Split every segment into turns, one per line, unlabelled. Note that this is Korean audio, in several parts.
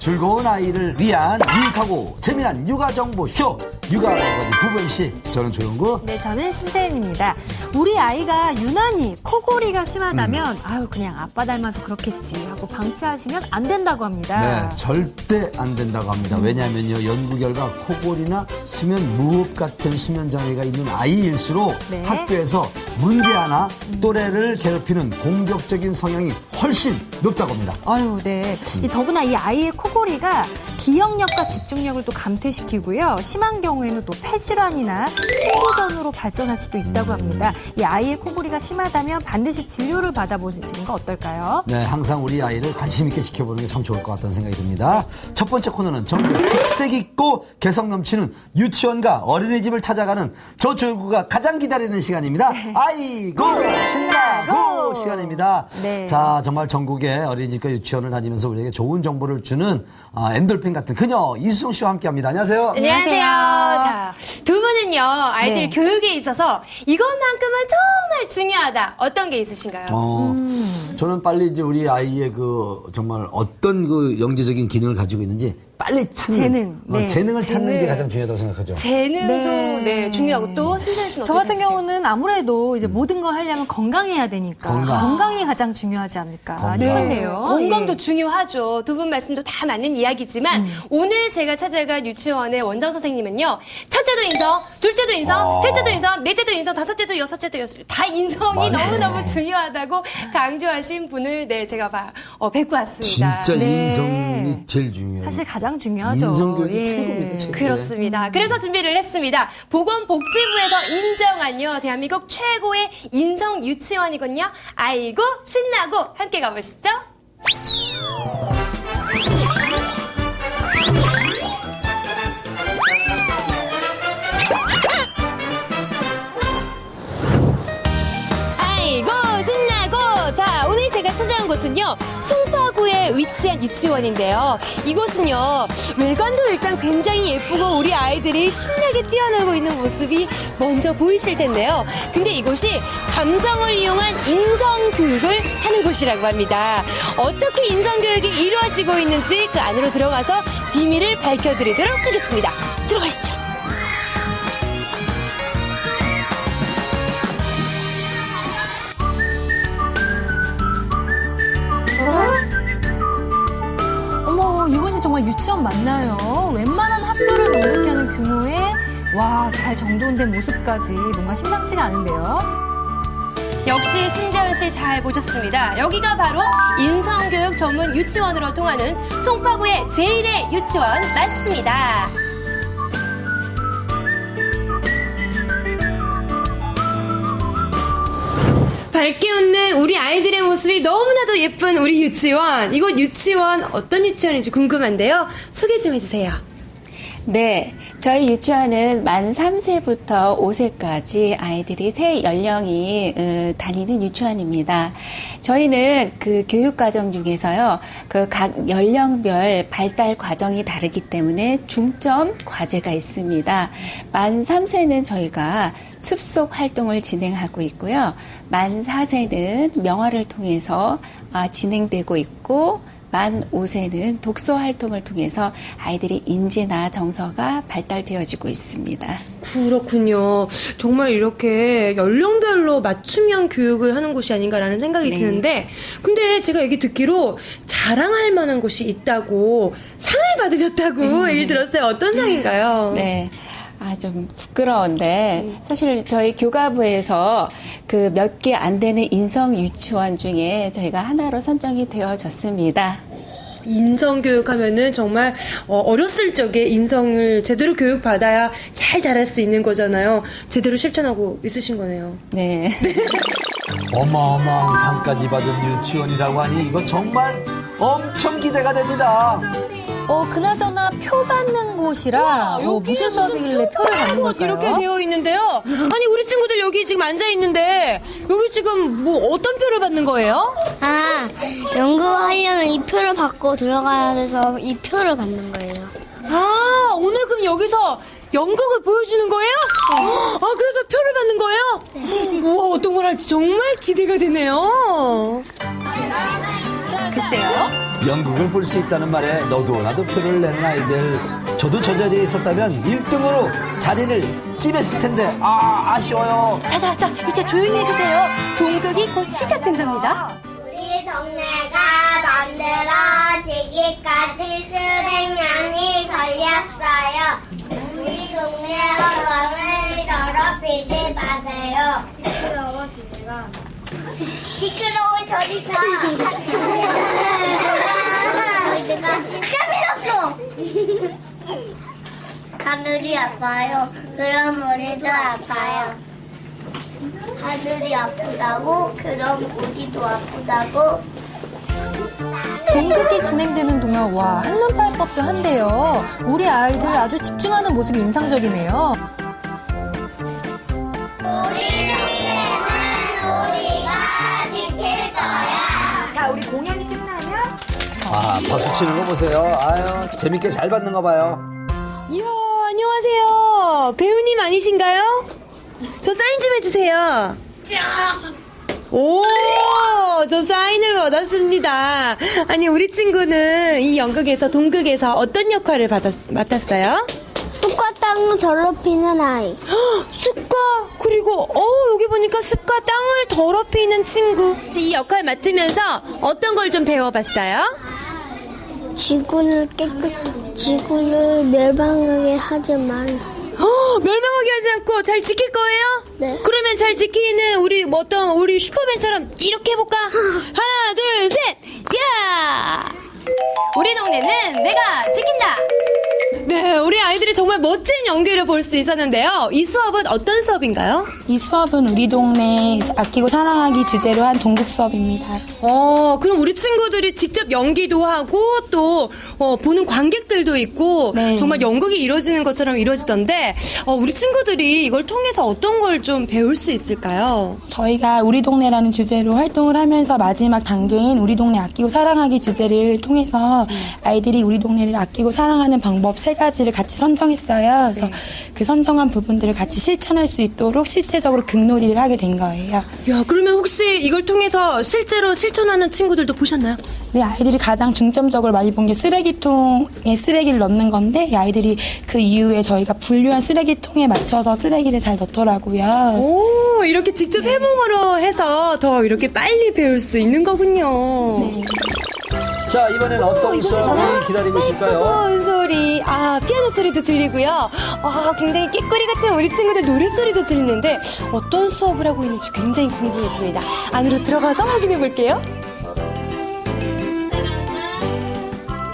즐거운 아이를 위한 유익하고 재미난 육아정보쇼 육아아버지 부부 MC 저는 조영구.
네, 저는 신재은입니다. 우리 아이가 유난히 코골이가 심하다면 아유 그냥 아빠 닮아서 그렇겠지 하고 방치하시면 안 된다고 합니다.
네, 절대 안 된다고 합니다. 왜냐하면요, 연구 결과 코골이나 수면 무호흡 같은 수면 장애가 있는 아이일수록
네.
학교에서 문제하나 또래를 괴롭히는 공격적인 성향이 훨씬 높다고 합니다.
아유, 네. 더구나 이 아이의 코골이가 기억력과 집중력을 또 감퇴시키고요. 심한 경우에는 또 폐질환이나 신부전으로 발전할 수도 있다고 합니다. 이 아이의 코골이가 심하다면 반드시 진료를 받아보시는 거 어떨까요?
네, 항상 우리 아이를 관심 있게 지켜보는 게 참 좋을 것 같다는 생각이 듭니다. 첫 번째 코너는 전국의 특색 있고 개성 넘치는 유치원과 어린이집을 찾아가는 저 조영구가 가장 기다리는 시간입니다. 아이고 신나고 시간입니다.
네.
자, 정말 전국의 어린이집과 유치원을 다니면서 우리에게 좋은 정보를 주는 엔돌핀 같은 그녀 이수정 씨와 함께합니다. 안녕하세요.
안녕하세요. 자, 두 분은요, 아이들
네.
교육에 있어서 이것만큼은 정말 중요하다. 어떤 게 있으신가요?
저는 빨리 이제 우리 아이의 정말 어떤 영재적인 기능을 가지고 있는지 빨리 찾는
재능. 네.
재능을 찾는 게
재능.
가장 중요하다고 생각하죠.
재능도
네.
중요하고 또 신선 씨는
저
어떻게
같은
생각하세요?
경우는 아무래도 이제 모든 걸 하려면 건강해야 되니까 건강이 가장 중요하지 않을까
건강.
싶은데요.
건강도
예.
중요하죠. 두 분 말씀도 다 맞는 이야기지만 오늘 제가 찾아간 유치원의 원장 선생님은요. 첫째도 인성, 둘째도 인성, 셋째도 인성, 넷째도 인성, 다섯째도 여섯째도 다 인성이
맞네.
너무너무 중요하다고 강조하신 분을 제가 뵙고 왔습니다.
진짜
네.
인성이 제일 중요해요.
사실 가장 중요하죠.
인성교육이
예.
최고입니다. 최고.
그렇습니다. 그래서 준비를 했습니다. 보건복지부에서 인정한요. 대한민국 최고의 인성 유치원이군요. 아이고 신나고 함께 가보시죠. 아이고 신나고. 자, 오늘 제가 찾아온 곳은요, 송파구에 위치한 유치원인데요. 이곳은요, 외관도 일단 굉장히 예쁘고 우리 아이들이 신나게 뛰어놀고 있는 모습이 먼저 보이실 텐데요. 근데 이곳이 감성을 이용한 인성교육을 하는 곳이라고 합니다. 어떻게 인성교육이 이루어지고 있는지 그 안으로 들어가서 비밀을 밝혀드리도록 하겠습니다. 들어가시죠.
어머, 이곳이 정말 유치원 맞나요? 웬만한 학교를 넉넉히 하는 규모의 잘 정돈된 모습까지 뭔가 심상치가 않은데요.
역시 신재현 씨 잘 보셨습니다. 여기가 바로 인성교육 전문 유치원으로 통하는 송파구의 제1의 유치원 맞습니다. 밝게 웃는 우리 아이들의 모습이 너무나도 예쁜 우리 유치원. 이곳 유치원 어떤 유치원인지 궁금한데요. 소개 좀 해주세요.
네, 저희 유치원은 만 3세부터 5세까지 아이들이 세 연령이 다니는 유치원입니다. 저희는 그 교육 과정 중에서요, 그 각 연령별 발달 과정이 다르기 때문에 중점 과제가 있습니다. 만 3세는 저희가 숲속 활동을 진행하고 있고요. 만 4세는 명화를 통해서 진행되고 있고, 만 5세는 독서 활동을 통해서 아이들이 인지나 정서가 발달되어지고 있습니다.
그렇군요. 정말 이렇게 연령별로 맞춤형 교육을 하는 곳이 아닌가라는 생각이
네.
드는데, 근데 제가 얘기 듣기로 자랑할 만한 곳이 있다고, 상을 받으셨다고 얘기를 들었어요. 어떤 상인가요?
네. 좀 부끄러운데, 사실 저희 교가부에서 그 몇 개 안 되는 인성 유치원 중에 저희가 하나로 선정이 되어졌습니다.
인성교육 하면은 정말 어렸을 적에 인성을 제대로 교육받아야 잘 자랄 수 있는 거잖아요. 제대로 실천하고 있으신 거네요.
네.
어마어마한 상까지 받은 유치원이라고 하니 이거 정말 엄청 기대가 됩니다.
그나저나 표 받는 곳이라 무슨 수업이길래 표를 받는 걸까요?
이렇게 되어 있는데요. 아니 우리 친구들 여기 지금 앉아 있는데 여기 지금 뭐 어떤 표를 받는 거예요?
연구하려면 이 표를 받고 들어가야 돼서 이 표를 받는 거예요.
오늘 그럼 여기서 연극을 보여주는 거예요? 그래서 표를 받는 거예요? 우와, 어떤 걸 할지 정말 기대가 되네요. 자, 글쎄요.
연극을 볼 수 있다는 말에 너도 나도 표를 내는 아이들. 저도 저 자리에 있었다면 1등으로 자리를 찜했을 텐데 아쉬워요.
자, 이제 조용히 해주세요. 동극이 곧 시작된답니다.
우리 동네가 만들어지기까지 수백년이 걸렸어요. 우리 동네 어른을 더럽히지 마세요. 시끄러워 저리 가. 내가 진짜 밀었어. 하늘이 아파요. 그럼 우리도 아파요. 하늘이 아프다고? 그럼 우리도 아프다고?
동극이 진행되는 동안 와 한눈 팔 법도 한데요. 우리 아이들 아주 집중하는 모습이 인상적이네요.
우리 동네는 우리가 지킬 거야.
자, 우리 공연이 끝나면
박수 치는 거 보세요. 아유, 재밌게 잘 받는 거 봐요.
이야, 안녕하세요. 배우님 아니신가요? 저 사인 좀 해주세요. 오, 저 사인을 받았습니다. 아니, 우리 친구는 이 연극에서, 동극에서 어떤 역할을 맡았어요?
숲과 땅을 더럽히는 아이.
숲과, 그리고, 여기 보니까 숲과 땅을 더럽히는 친구. 이 역할 맡으면서 어떤 걸 좀 배워봤어요?
지구를 멸망하게 하지 말라.
멸망하게 하지 않고 잘 지킬 거예요?
네.
그러면 잘 지키는 우리 슈퍼맨처럼 이렇게 해볼까? 하나, 둘, 셋, 야! 우리 동네는 내가 지킨다! 네, 우리 아이들이 정말 멋진 연기를 볼 수 있었는데요. 이 수업은 어떤 수업인가요?
이 수업은 우리 동네 아끼고 사랑하기 주제로 한 동국 수업입니다.
그럼 우리 친구들이 직접 연기도 하고 또 보는 관객들도 있고
네.
정말 연극이 이루어지는 것처럼 이루어지던데 우리 친구들이 이걸 통해서 어떤 걸 좀 배울 수 있을까요?
저희가 우리 동네라는 주제로 활동을 하면서 마지막 단계인 우리 동네 아끼고 사랑하기 주제를 통해서 아이들이 우리 동네를 아끼고 사랑하는 방법 3가지를 같이 선정했어요. 그래서 그 선정한 부분들을 같이 실천할 수 있도록 실제적으로 극놀이를 하게 된 거예요.
야, 그러면 혹시 이걸 통해서 실제로 실천하는 친구들도 보셨나요?
네, 아이들이 가장 중점적으로 많이 본 게 쓰레기통에 쓰레기를 넣는 건데 이 아이들이 그 이후에 저희가 분류한 쓰레기통에 맞춰서 쓰레기를 잘 넣더라고요.
오, 이렇게 직접 해몽으로 해서 더 이렇게 빨리 배울 수 있는 거군요.
자, 이번엔 어떤 수업이 기다리고 있을까요?
예쁜 소리, 피아노 소리도 들리고요. 굉장히 깨꼬리 같은 우리 친구들 노래 소리도 들리는데 어떤 수업을 하고 있는지 굉장히 궁금했습니다. 안으로 들어가서 확인해 볼게요.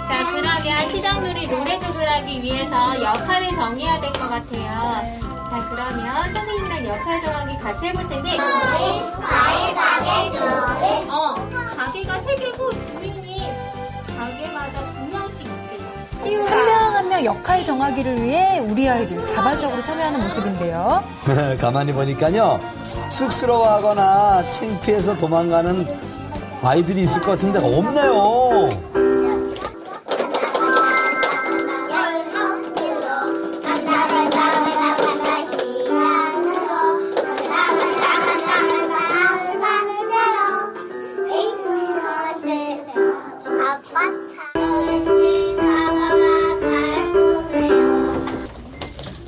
자, 그러면 시장놀이 노래극을 하기 위해서 역할을 정해야 될 것 같아요. 자, 그러면 선생님이랑 역할 정하기 같이 해볼 텐데.
과일 가게 주인.
가게가 3개고 주인이 가게마다 2명씩 있대요.
한 명 한 명 역할 정하기를 위해 우리 아이들 자발적으로 참여하는 모습인데요.
가만히 보니까요, 쑥스러워하거나 창피해서 도망가는 아이들이 있을 것 같은데 없네요.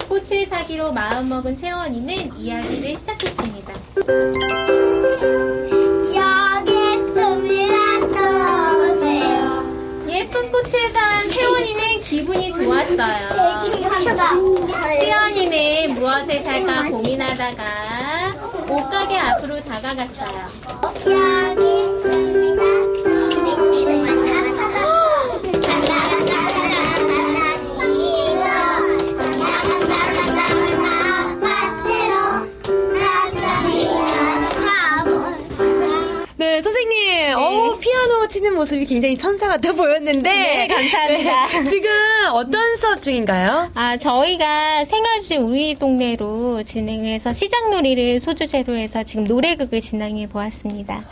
꽃을 사기로 마음먹은 채원이는 이야기를 시작했습니다.
여기 있습니다. 또 오세요.
예쁜 꽃을 산 채원이는 기분이 좋았어요. 채원이는 무엇을 살까 고민하다가 옷가게 앞으로 다가갔어요.
여기 있습니다. 미치는
네, 선생님. 피아노 치는 모습이 굉장히 천사 같아 보였는데.
네, 감사합니다.
네, 지금 어떤 수업 중인가요?
저희가 생활주의 우리 동네로 진행을 해서 시장놀이를 소주제로 해서 지금 노래극을 진행해 보았습니다.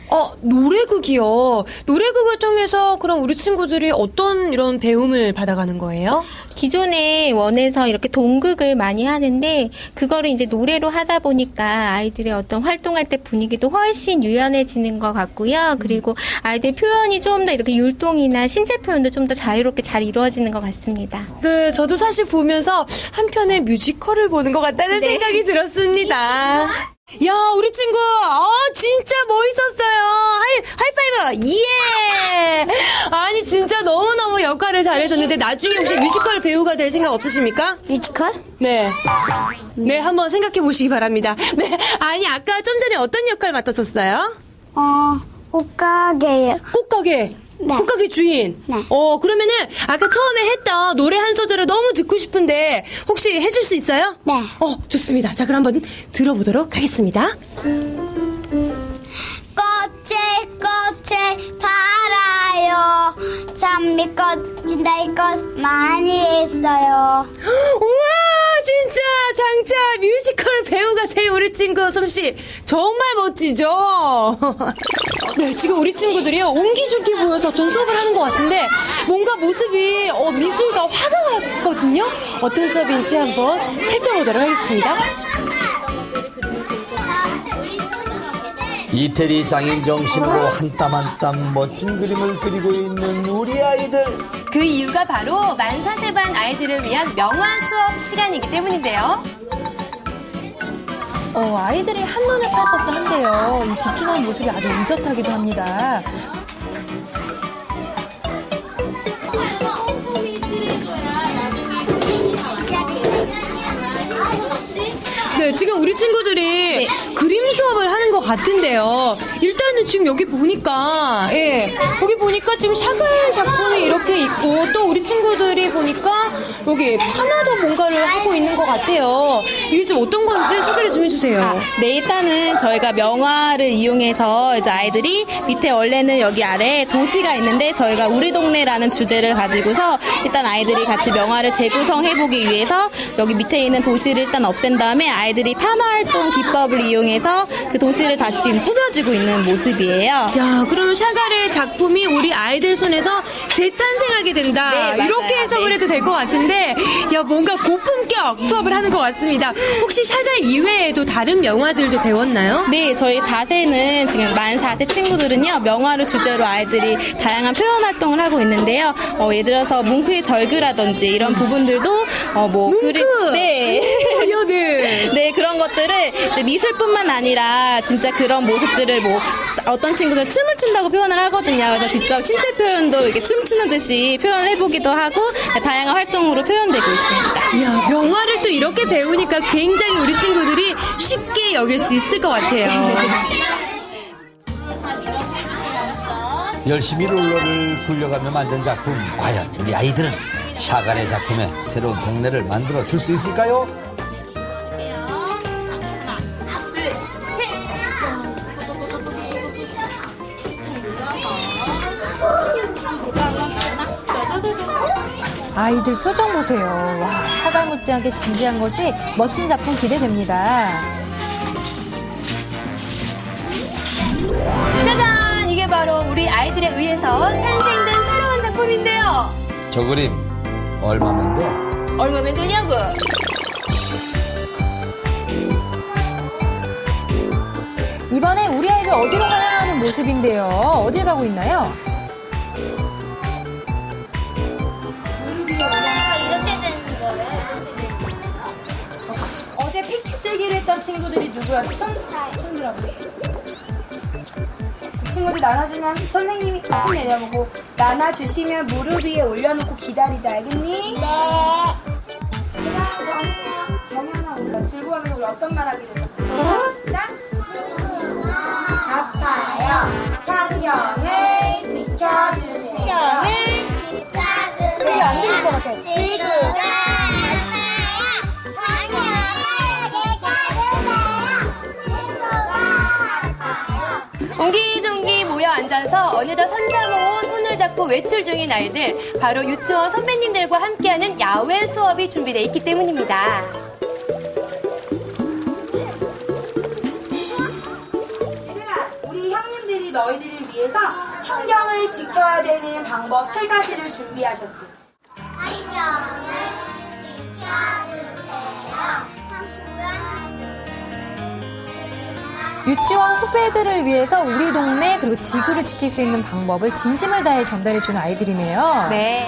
노래극이요. 노래극을 통해서 그럼 우리 친구들이 어떤 이런 배움을 받아가는 거예요?
기존에 원에서 이렇게 동극을 많이 하는데 그거를 이제 노래로 하다 보니까 아이들의 어떤 활동할 때 분위기도 훨씬 유연해지는 것 같고요. 그리고 아이들 표현 시간이 좀 더 이렇게 율동이나 신체 표현도 좀 더 자유롭게 잘 이루어지는 것 같습니다.
네, 저도 사실 보면서 한편의 뮤지컬을 보는 것 같다는
네.
생각이 들었습니다. 야, 우리 친구, 진짜 멋있었어요. 하이파이브, 예! 아니, 진짜 너무너무 역할을 잘해줬는데, 나중에 혹시 뮤지컬 배우가 될 생각 없으십니까?
뮤지컬?
네. 네, 한번 생각해 보시기 바랍니다. 네. 아니, 아까 좀 전에 어떤 역할 맡았었어요?
옷가게요.
꽃가게.
네.
꽃가게 주인.
네.
그러면은, 아까 처음에 했던 노래 한 소절을 너무 듣고 싶은데, 혹시 해줄 수 있어요?
네.
좋습니다. 자, 그럼 한번 들어보도록 하겠습니다.
꽃에 팔아요. 장미꽃, 진달꽃 많이 있어요.
우와, 진짜 장차 뮤지컬 배우가 될 우리 친구 솜씨 정말 멋지죠? 네, 지금 우리 친구들이요 옹기종기 모여서 어떤 수업을 하는 것 같은데 뭔가 모습이 미술과 화가 같거든요. 어떤 수업인지 한번 살펴보도록 하겠습니다.
이태리 장인 정신으로 한 땀 한 땀 멋진 그림을 그리고 있는 우리 아이들.
그 이유가 바로 만사세반 아이들을 위한 명화 수업 시간이기 때문인데요.
아이들이 한눈에 팔 법도 한데요. 이 집중하는 모습이 아주 의젓하기도 합니다.
네, 지금 우리 친구들이 그림 수업을 하는 것 같은데요. 일단은 지금 여기 보니까, 여기 보니까 지금 샤갈 작품이 이렇게 있고, 또 우리 친구들이 보니까 여기 하나도 뭔가를 하고 있는 것 같아요. 이게 지금 어떤 건지 소개를 좀 해주세요.
네, 일단은 저희가 명화를 이용해서 이제 아이들이 밑에 원래는 여기 아래 도시가 있는데 저희가 우리 동네라는 주제를 가지고서 일단 아이들이 같이 명화를 재구성해보기 위해서 여기 밑에 있는 도시를 일단 없앤 다음에 아이들이 탄화활동 기법을 이용해서 그 도시를 다시 꾸며주고 있는 모습이에요.
야, 그럼 샤갈의 작품이 우리 아이들 손에서 재탄생하게 된다.
네, 맞아요.
이렇게 해석을 해도 될 것 같은데, 야, 뭔가 고품격 수업을 하는 것 같습니다. 혹시 샤갈 이외에도 다른 명화들도 배웠나요?
네, 저희 4세는 지금 만 4세 친구들은요, 명화를 주제로 아이들이 다양한 표현 활동을 하고 있는데요. 예를 들어서 뭉크의 절규라든지 이런 부분들도,
뭉크!
네.
네.
네, 그런 것들을 이제 미술뿐만 아니라 진짜 그런 모습들을 어떤 친구들 춤을 춘다고 표현을 하거든요. 그래서 직접 신체 표현도 이렇게 춤추는 듯이 표현을 해보기도 하고 다양한 활동으로 표현되고 있습니다.
이야, 명화를 또 이렇게 배우니까 굉장히 우리 친구들이 쉽게 여길 수 있을 것 같아요.
열심히 롤러를 굴려가며 만든 작품. 과연 우리 아이들은 샤갈의 작품에 새로운 동네를 만들어 줄 수 있을까요?
아이들 표정 보세요. 와, 샤갈 못지않게 진지한 것이 멋진 작품 기대됩니다.
짜잔! 이게 바로 우리 아이들에 의해서 탄생된 새로운 작품인데요.
저 그림 얼마면 돼?
얼마면 되냐고?
이번에 우리 아이들 어디로 가야 하는 모습인데요. 어딜 가고 있나요?
어제 피켓 들기를 했던 친구들이 누구였지? 손들어봐. 그 친구들 나눠주면 선생님이 손 내려보고 나눠주시면 무릎 위에 올려놓고 기다리자. 알겠니? 네. 그럼 정연아 우리가 들고 가면 우리 어떤 말 하기로 했었지? 시작. 아파요. 환경을 지켜주세요. 우리 안 들릴 것 같아.
옹기종기 모여 앉아서 어느덧 손잡고 손을 잡고 외출 중인 아이들, 바로 유치원 선배님들과 함께하는 야외 수업이 준비되어 있기 때문입니다.
얘들아, 우리 형님들이 너희들을 위해서 환경을 지켜야 되는 방법 3가지를 준비하셨대.
유치원 후배들을 위해서 우리 동네 그리고 지구를 지킬 수 있는 방법을 진심을 다해 전달해주는 아이들이네요.
네.